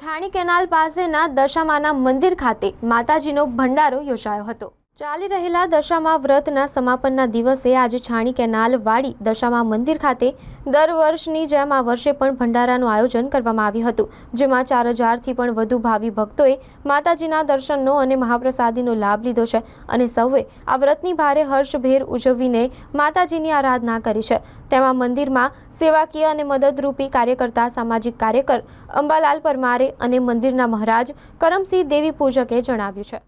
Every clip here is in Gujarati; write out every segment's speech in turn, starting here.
છાણી કેનાલ પાસેના દશામાના મંદિર ખાતે માતાજીનો ભંડારો યોજાયો હતો। ચાલી રહેલા દશામા વ્રતના સમાપનના દિવસે આજે છાણી કેનાલ વાડી દશામા મંદિર ખાતે દર વર્ષની જેમ આ વર્ષે પણ ભંડારાનું આયોજન કરવામાં આવ્યું હતું, જેમાં 4000થી પણ વધુ ભાવિ ભક્તોએ માતાજીના દર્શનનો અને મહાપ્રસાદીનો લાભ લીધો છે અને સૌએ આ વ્રતની ભારે હર્ષભેર ઉજવીને માતાજીની આરાધના કરી છે। તેમાં મંદિરમાં સેવાકીય અને મદદરૂપી કાર્ય કરતા સામાજિક કાર્યકર અંબાલાલ પરમારે અને મંદિરના મહારાજ કરમસિંહ દેવી પૂજકે જણાવ્યું છે।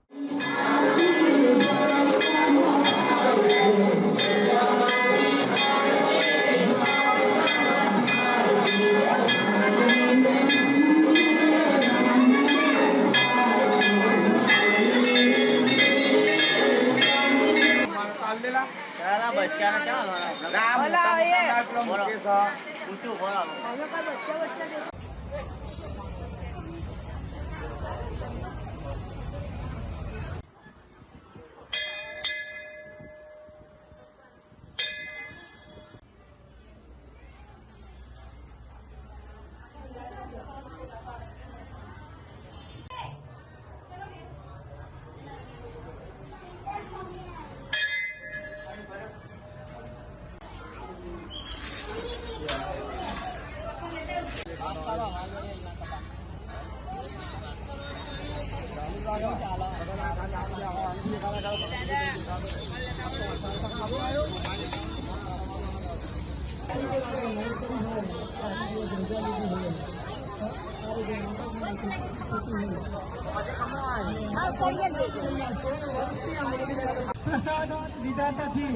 प्रसाद लीधा पछी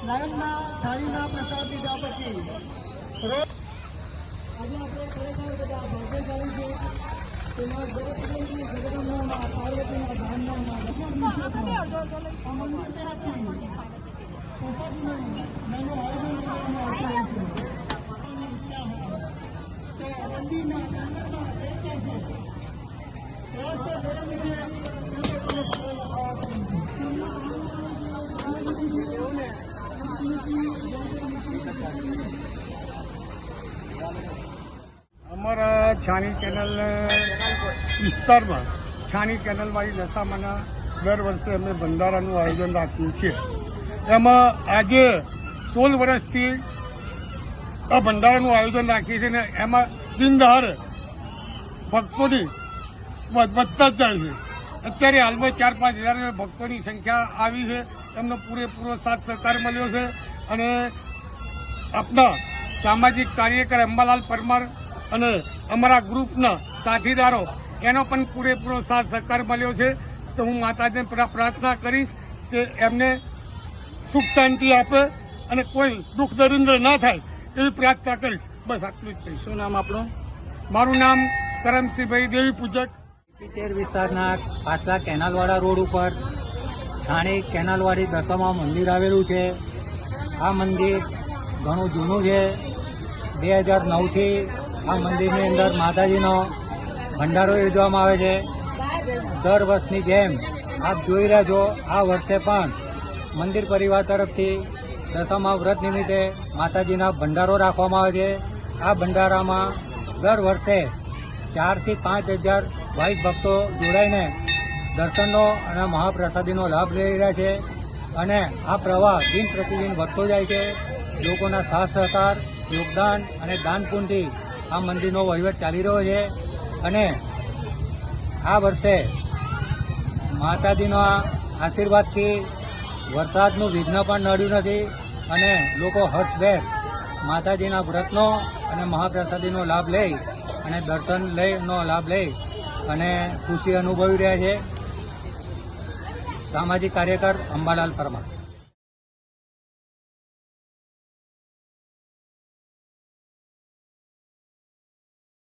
लायनना थाळीना प्रसाद लीधा पछी आज આપણે ખરેખર બધા ભાગ્યશાળી છે। તેમાં જગતના પાર્વતીના ધામના આ મંદિર તરફથી પ્રસાદનું નાનું આયોજન કરવામાં આવતું હોય છે। ઈચ્છા હોય તો મંદિરના અંદરમાં રહેશે વ્યવસ્થા બરાબર અમારા છાણી કેનાલ વિસ્તારમાં છાણી કેનાલવાળી દશામાના દર વર્ષે અમે ભંડારાનું આયોજન રાખીએ છીએ। એમાં આજે 16 વર્ષથી આ ભંડારાનું આયોજન રાખીએ છીએ ને એમાં દિનદહાડ ભક્તોની વધતા જ જાય છે। અત્યારે હાલમાં 4-5 હજાર ભક્તોની સંખ્યા આવી છે। એમનો પૂરેપૂરો સાથ સહકાર મળ્યો છે અને આપણા સામાજિક કાર્યકર અંબાલાલ પરમાર અને અમારા ગ્રુપના સાથીદારો એનો પણ પૂરેપૂરો સાથ સહકાર મળ્યો છે। તો હું માતાજીને પ્રાર્થના કરીશ કે એમને સુખ શાંતિ આપે અને કોઈ દુઃખ દરિદ્ર ના થાય એવી પ્રાર્થના કરીશ। બસ આટલું જ કહીશ। શું નામ આપણું? મારું નામ કરમસિંહભાઈ દેવી પૂજક। વિસ્તારના પાછલા કેનાલવાડા રોડ ઉપર છાણી કેનાલવાડી દશામા મંદિર આવેલું છે। આ મંદિર ઘણું જૂનું છે। 2009થી આ મંદિરની અંદર માતાજીનો ભંડારો યોજવામાં આવે છે। દર વર્ષની જેમ આપ જોઈ રહ્યા છો આ વર્ષે પણ મંદિર પરિવાર તરફથી દશામા વ્રત નિમિત્તે માતાજીના ભંડારો રાખવામાં આવે છે। આ ભંડારામાં દર વર્ષે 4થી 5000 ભાવિક ભક્તો જોડાઈને દર્શનનો અને મહાપ્રસાદીનો લાભ લઈ રહ્યા છે અને આ પ્રવાહ દિન પ્રતિદિન વધતો જાય છે। લોકોના સાથ સહકાર, યોગદાન અને દાન પુણ્યથી આ મંદિરનો વહીવટ ચાલી રહ્યો છે અને આ વર્ષે માતાજીના આશીર્વાદથી વરસાદનું વિઘ્ન પણ નડ્યું નથી અને લોકો હર્ષભેર માતાજીના વ્રતનો અને મહાપ્રસાદીનો લાભ લઈ અને દર્શન લઈનો લાભ લઈ અને ખુશી અનુભવી રહ્યા છે। સામાજિક કાર્યકર અંબાલાલ પરમાર।